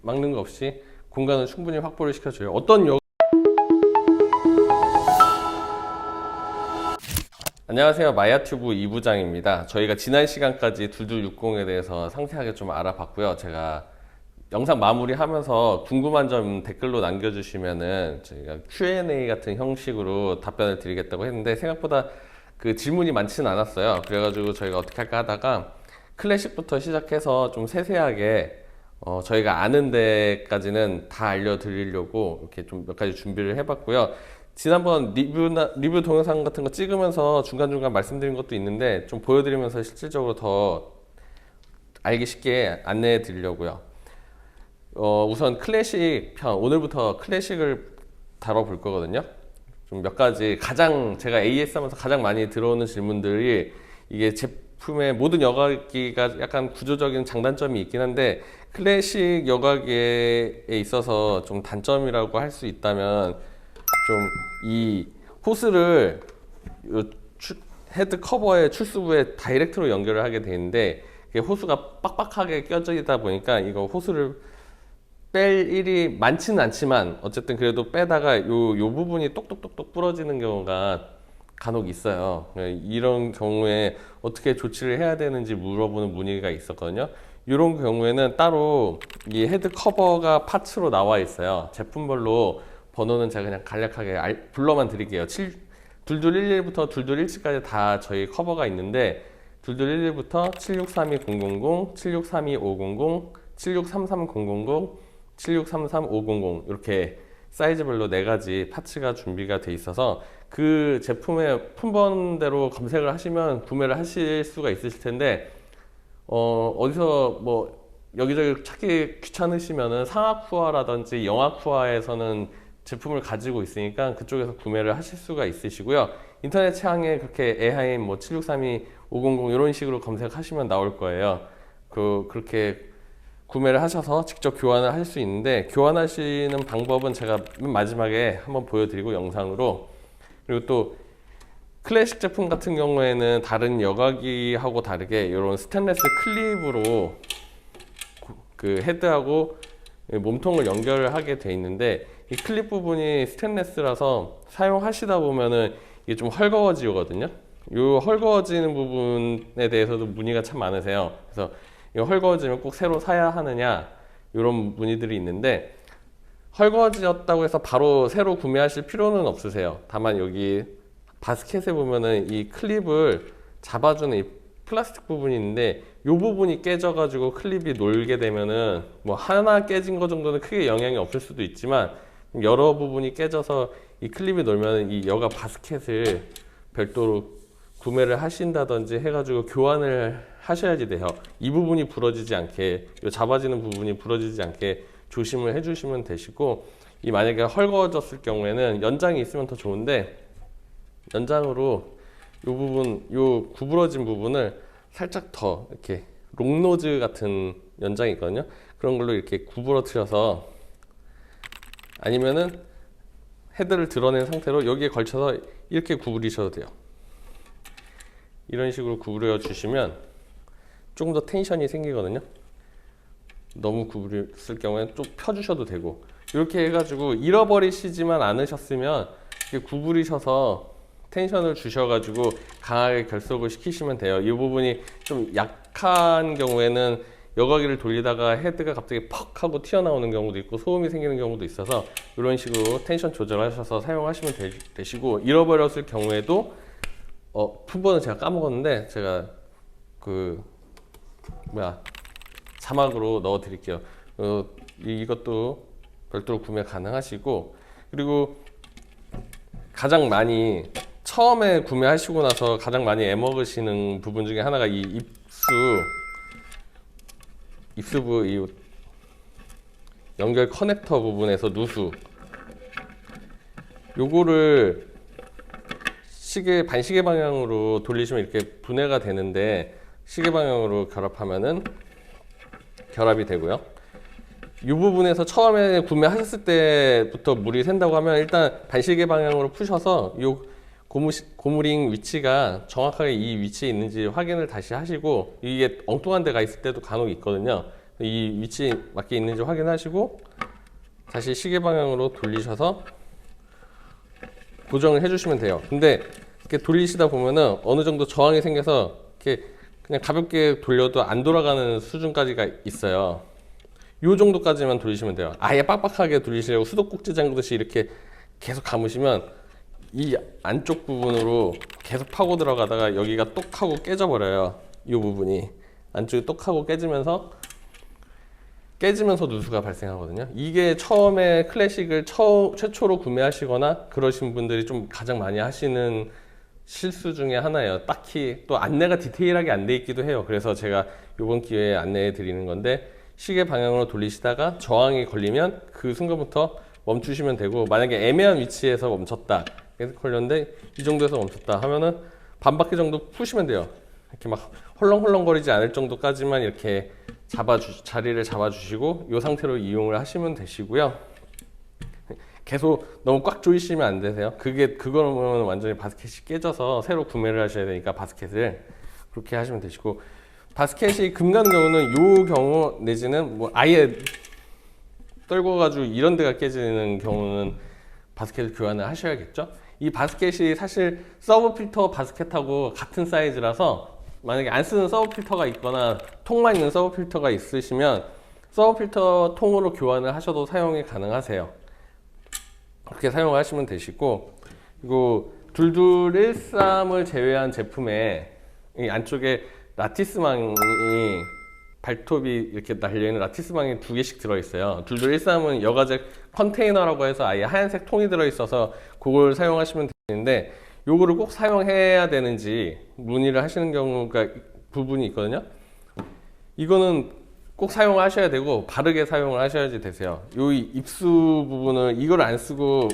막는 거 없이 공간을 충분히 확보를 시켜줘요. 안녕하세요. 마야튜브 이부장입니다. 저희가 지난 시간까지 둘둘60에 대해서 상세하게 좀 알아봤고요. 제가 영상 마무리하면서 궁금한 점 댓글로 남겨주시면은 저희가 Q&A 같은 형식으로 답변을 드리겠다고 했는데 생각보다 그 질문이 많지는 않았어요. 그래가지고 저희가 어떻게 할까 하다가 클래식부터 시작해서 좀 세세하게 저희가 아는 데까지는 다 알려드리려고 이렇게 좀 몇 가지 준비를 해봤고요. 지난번 리뷰 동영상 같은 거 찍으면서 중간중간 말씀드린 것도 있는데 좀 보여드리면서 실질적으로 더 알기 쉽게 안내해 드리려고요. 우선 클래식 편, 오늘부터 클래식을 다뤄볼 거거든요. 좀 몇 가지 가장 제가 AS 하면서 가장 많이 들어오는 질문들이 이게 제품의 모든 여과기가 약간 구조적인 장단점이 있긴 한데 클래식 여과기에 있어서 좀 단점이라고 할 수 있다면 좀 이 호스를 헤드 커버의 출수부에 다이렉트로 연결을 하게 되는데 호스가 빡빡하게 껴져 있다 보니까 이거 호스를 뺄 일이 많지는 않지만 어쨌든 그래도 빼다가 요 부분이 똑똑똑똑 부러지는 경우가 간혹 있어요. 이런 경우에 어떻게 조치를 해야 되는지 물어보는 문의가 있었거든요. 이런 경우에는 따로 이 헤드 커버가 파츠로 나와 있어요. 제품별로 번호는 제가 그냥 간략하게 불러만 드릴게요. 2211부터 2217까지 다 저희 커버가 있는데 2211부터 7632000, 7632500, 7633000, 7633500 이렇게 사이즈별로 4가지 파츠가 준비가 돼 있어서 그 제품의 품번대로 검색을 하시면 구매를 하실 수가 있으실 텐데 어디서 뭐 여기저기 찾기 귀찮으시면은 상하쿠아라든지 영하쿠아에서는 제품을 가지고 있으니까 그쪽에서 구매를 하실 수가 있으시고요. 인터넷 창에 그렇게 에하임 뭐 7632-500 이런 식으로 검색하시면 나올 거예요. 그렇게 구매를 하셔서 직접 교환을 할 수 있는데 교환하시는 방법은 제가 맨 마지막에 한번 보여드리고 영상으로. 그리고 또 클래식 제품 같은 경우에는 다른 여과기하고 다르게 이런 스테인리스 클립으로 그 헤드하고 몸통을 연결을 하게 돼 있는데 이 클립 부분이 스테인리스라서 사용하시다 보면은 이게 좀 헐거워지거든요. 이 헐거워지는 부분에 대해서도 문의가 참 많으세요. 그래서 이거 헐거워지면 꼭 새로 사야 하느냐 이런 문의들이 있는데 헐거워졌다고 해서 바로 새로 구매하실 필요는 없으세요. 다만 여기 바스켓에 보면은 이 클립을 잡아주는 이 플라스틱 부분이 있는데 이 부분이 깨져 가지고 클립이 놀게 되면은 뭐 하나 깨진 거 정도는 크게 영향이 없을 수도 있지만 여러 부분이 깨져서 이 클립이 놀면 이 여가 바스켓을 별도로 구매를 하신다든지 해가지고 교환을 하셔야지 돼요. 이 부분이 부러지지 않게, 이 잡아지는 부분이 부러지지 않게 조심을 해주시면 되시고, 이 만약에 헐거워졌을 경우에는 연장이 있으면 더 좋은데 연장으로 이 부분, 이 구부러진 부분을 살짝 더 이렇게 롱노즈 같은 연장이 있거든요. 그런 걸로 이렇게 구부러뜨려서 아니면은 헤드를 드러낸 상태로 여기에 걸쳐서 이렇게 구부리셔도 돼요. 이런 식으로 구부려 주시면 조금 더 텐션이 생기거든요. 너무 구부렸을 경우에는 좀 펴주셔도 되고 이렇게 해가지고 잃어버리시지만 않으셨으면 이렇게 구부리셔서 텐션을 주셔가지고 강하게 결속을 시키시면 돼요. 이 부분이 좀 약한 경우에는 여과기를 돌리다가 헤드가 갑자기 퍽 하고 튀어나오는 경우도 있고 소음이 생기는 경우도 있어서 이런 식으로 텐션 조절하셔서 사용하시면 되시고 잃어버렸을 경우에도 품번은 제가 까먹었는데 제가 자막으로 넣어 드릴게요. 이것도 별도로 구매 가능하시고 그리고 가장 많이 처음에 구매하시고 나서 가장 많이 애먹으시는 부분 중에 하나가 이 입수부 이 연결 커넥터 부분에서 누수 요거를 반시계 방향으로 돌리시면 이렇게 분해가 되는데 시계 방향으로 결합하면은 결합이 되고요. 이 부분에서 처음에 구매하셨을 때부터 물이 샌다고 하면 일단 반시계 방향으로 푸셔서 이 고무링 위치가 정확하게 이 위치에 있는지 확인을 다시 하시고 이게 엉뚱한 데가 있을 때도 간혹 있거든요. 이 위치 맞게 있는지 확인하시고 다시 시계 방향으로 돌리셔서 고정을 해주시면 돼요. 근데 이렇게 돌리시다 보면은 어느 정도 저항이 생겨서 이렇게 그냥 가볍게 돌려도 안 돌아가는 수준까지가 있어요. 요 정도까지만 돌리시면 돼요. 아예 빡빡하게 돌리시려고 수도꼭지 잠그듯이 이렇게 계속 감으시면 이 안쪽 부분으로 계속 파고 들어가다가 여기가 똑 하고 깨져버려요. 이 부분이 안쪽이 똑 하고 깨지면서 누수가 발생하거든요. 이게 처음에 클래식을 최초로 구매하시거나 그러신 분들이 좀 가장 많이 하시는 실수 중에 하나예요. 딱히 또 안내가 디테일하게 안 돼 있기도 해요. 그래서 제가 이번 기회에 안내해 드리는 건데, 시계 방향으로 돌리시다가 저항이 걸리면 그 순간부터 멈추시면 되고, 만약에 애매한 위치에서 멈췄다, 계속 걸렸는데 이 정도에서 멈췄다 하면은 반 바퀴 정도 푸시면 돼요. 이렇게 막 헐렁헐렁거리지 않을 정도까지만 이렇게 자리를 잡아주시고 이 상태로 이용을 하시면 되시고요. 계속 너무 꽉 조이시면 안 되세요. 그거는 완전히 바스켓이 깨져서 새로 구매를 하셔야 되니까 바스켓을 그렇게 하시면 되시고, 바스켓이 금 가는 경우는 요 경우 내지는 뭐 아예 떨궈가지고 이런 데가 깨지는 경우는 바스켓을 교환을 하셔야겠죠. 이 바스켓이 사실 서브 필터 바스켓하고 같은 사이즈라서 만약에 안 쓰는 서브 필터가 있거나 통만 있는 서브 필터가 있으시면 서브 필터 통으로 교환을 하셔도 사용이 가능하세요. 그렇게 사용하시면 되시고, 그리고 2213을 제외한 제품에 이 안쪽에 라티스망이, 발톱이 이렇게 달려있는 라티스망이 2개씩 들어있어요. 2213은 여가제 컨테이너라고 해서 아예 하얀색 통이 들어있어서 그걸 사용하시면 되는데, 요거를 꼭 사용해야 되는지 문의를 하시는 경우가 부분이 있거든요. 이거는 꼭 사용하셔야 되고 바르게 사용을 하셔야지 되세요. 요 입수 부분을 이걸 안 쓰고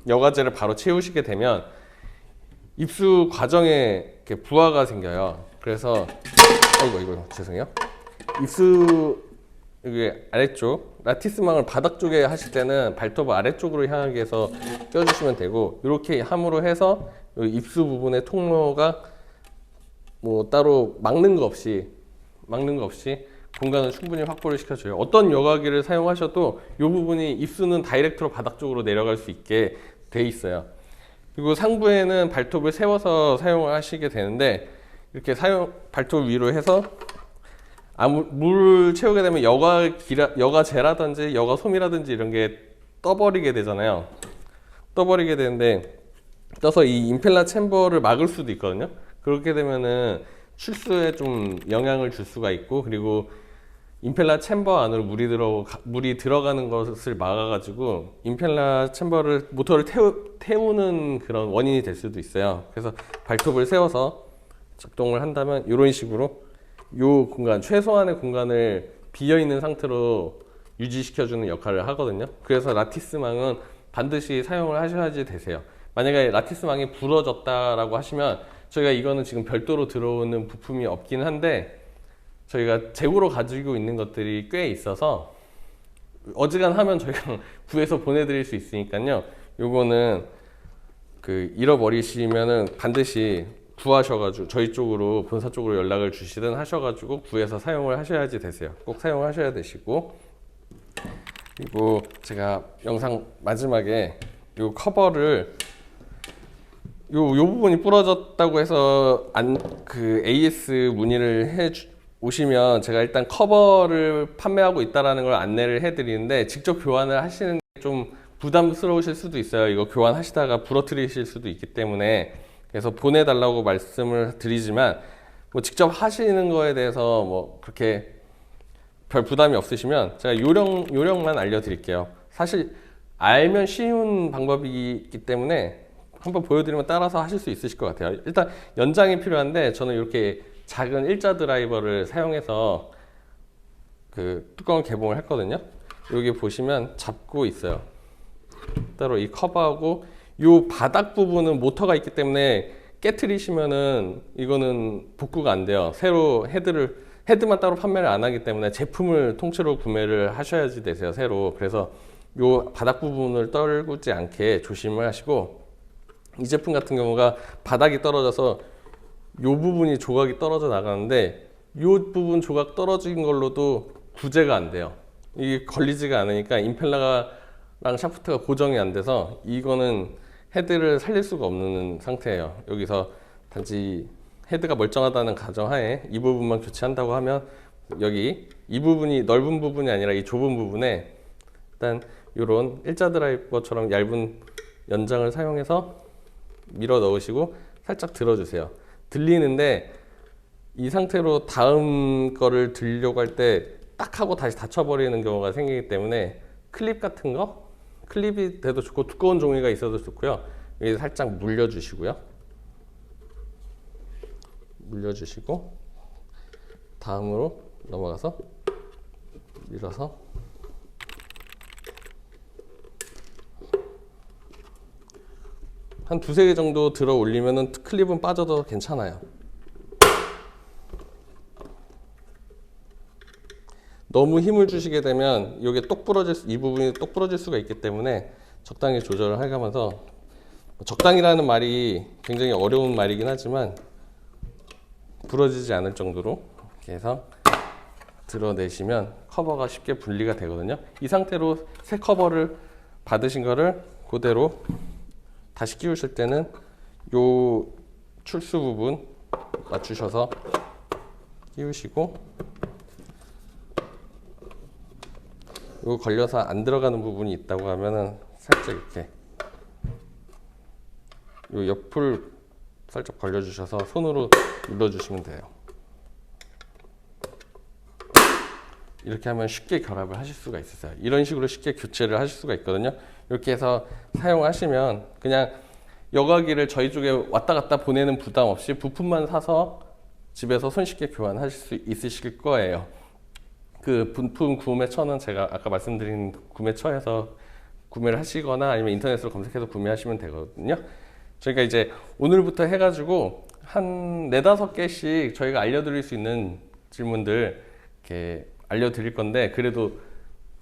여과제를 바로 채우시게 되면 입수 과정에 이렇게 부하가 생겨요. 그래서 이거 죄송해요. 입수 여기 아래쪽 라티스망을 바닥 쪽에 하실 때는 발톱을 아래쪽으로 향하게 해서 껴주시면 되고, 이렇게 함으로 해서 입수 부분의 통로가 뭐 따로 막는 거 없이 공간을 충분히 확보를 시켜줘요. 어떤 여과기를 사용하셔도 이 부분이 입수는 다이렉트로 바닥 쪽으로 내려갈 수 있게 돼 있어요. 그리고 상부에는 발톱을 세워서 사용을 하시게 되는데, 이렇게 발톱 위로 해서 물을 채우게 되면 여과제라든지 여과솜이라든지 이런 게 떠버리게 되잖아요. 떠버리게 되는데, 떠서 이 임펠러 챔버를 막을 수도 있거든요. 그렇게 되면은 출수에 좀 영향을 줄 수가 있고, 그리고 임펠러 챔버 안으로 물이 들어가는 것을 막아가지고 임펠러 챔버를 모터를 태우는 그런 원인이 될 수도 있어요. 그래서 발톱을 세워서 작동을 한다면 이런 식으로 요 공간, 최소한의 공간을 비어있는 상태로 유지시켜주는 역할을 하거든요. 그래서 라티스망은 반드시 사용을 하셔야지 되세요. 만약에 라티스망이 부러졌다라고 하시면, 저희가 이거는 지금 별도로 들어오는 부품이 없긴 한데 저희가 재고로 가지고 있는 것들이 꽤 있어서 어지간하면 저희가 구해서 보내드릴 수 있으니까요. 요거는 잃어버리시면은 반드시 구하셔가지고 저희 쪽으로, 본사 쪽으로 연락을 주시든 하셔가지고 구해서 사용을 하셔야지 되세요. 꼭 사용하셔야 되시고, 그리고 제가 영상 마지막에 요 커버를 요 부분이 부러졌다고 해서 AS 문의를 해 오시면 제가 일단 커버를 판매하고 있다라는 걸 안내를 해 드리는데, 직접 교환을 하시는 게 좀 부담스러우실 수도 있어요. 이거 교환하시다가 부러뜨리실 수도 있기 때문에. 그래서 보내달라고 말씀을 드리지만, 뭐 직접 하시는 거에 대해서 뭐 그렇게 별 부담이 없으시면 제가 요령만 알려드릴게요. 사실 알면 쉬운 방법이기 때문에 한번 보여드리면 따라서 하실 수 있으실 것 같아요. 일단 연장이 필요한데, 저는 이렇게 작은 일자 드라이버를 사용해서 뚜껑을 개봉을 했거든요. 여기 보시면 잡고 있어요. 따로 이 커버하고 이 바닥 부분은 모터가 있기 때문에 깨트리시면은 이거는 복구가 안 돼요. 새로 헤드만 따로 판매를 안 하기 때문에 제품을 통째로 구매를 하셔야지 되세요, 새로. 그래서 이 바닥 부분을 떨구지 않게 조심을 하시고, 이 제품 같은 경우가 바닥이 떨어져서 이 부분이 조각이 떨어져 나가는데, 이 부분 조각 떨어진 걸로도 구제가 안 돼요. 이게 걸리지가 않으니까 임펠러랑 샤프트가 고정이 안 돼서 이거는 헤드를 살릴 수가 없는 상태예요. 여기서 단지 헤드가 멀쩡하다는 가정하에 이 부분만 교체한다고 하면 여기 이 부분이 넓은 부분이 아니라 이 좁은 부분에 일단 이런 일자 드라이버처럼 얇은 연장을 사용해서 밀어 넣으시고 살짝 들어주세요. 들리는데 이 상태로 다음 거를 들려고 할 때 딱 하고 다시 닫혀버리는 경우가 생기기 때문에 클립 같은 거, 클립이 돼도 좋고 두꺼운 종이가 있어도 좋고요. 여기 살짝 물려주시고요. 물려주시고 다음으로 넘어가서 밀어서 한 두세 개 정도 들어 올리면은 클립은 빠져도 괜찮아요. 너무 힘을 주시게 되면 이게 이 부분이 똑 부러질 수가 있기 때문에 적당히 조절을 해가면서, 적당이라는 말이 굉장히 어려운 말이긴 하지만 부러지지 않을 정도로 이렇게 해서 드러내시면 커버가 쉽게 분리가 되거든요. 이 상태로 새 커버를 받으신 거를 그대로 다시 끼우실 때는 요 출수 부분 맞추셔서 끼우시고, 요 걸려서 안 들어가는 부분이 있다고 하면은 살짝 이렇게 요 옆을 살짝 벌려주셔서 손으로 눌러주시면 돼요. 이렇게 하면 쉽게 결합을 하실 수가 있어요. 이런 식으로 쉽게 교체를 하실 수가 있거든요. 이렇게 해서 사용하시면 그냥 여과기를 저희 쪽에 왔다 갔다 보내는 부담 없이 부품만 사서 집에서 손쉽게 교환하실 수 있으실 거예요. 그 부품 구매처는 제가 아까 말씀드린 구매처에서 구매를 하시거나 아니면 인터넷으로 검색해서 구매하시면 되거든요. 저희가 이제 오늘부터 해가지고 한 4-5개씩 저희가 알려드릴 수 있는 질문들 이렇게 알려드릴 건데, 그래도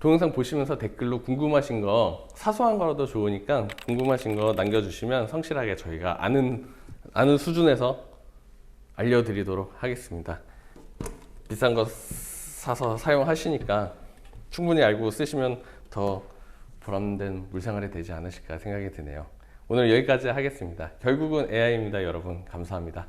동영상 보시면서 댓글로 궁금하신 거, 사소한 거라도 좋으니까 궁금하신 거 남겨주시면 성실하게 저희가 아는 수준에서 알려드리도록 하겠습니다. 비싼 거 사서 사용하시니까 충분히 알고 쓰시면 더 보람된 물생활이 되지 않으실까 생각이 드네요. 오늘 여기까지 하겠습니다. 결국은 AI입니다, 여러분. 감사합니다.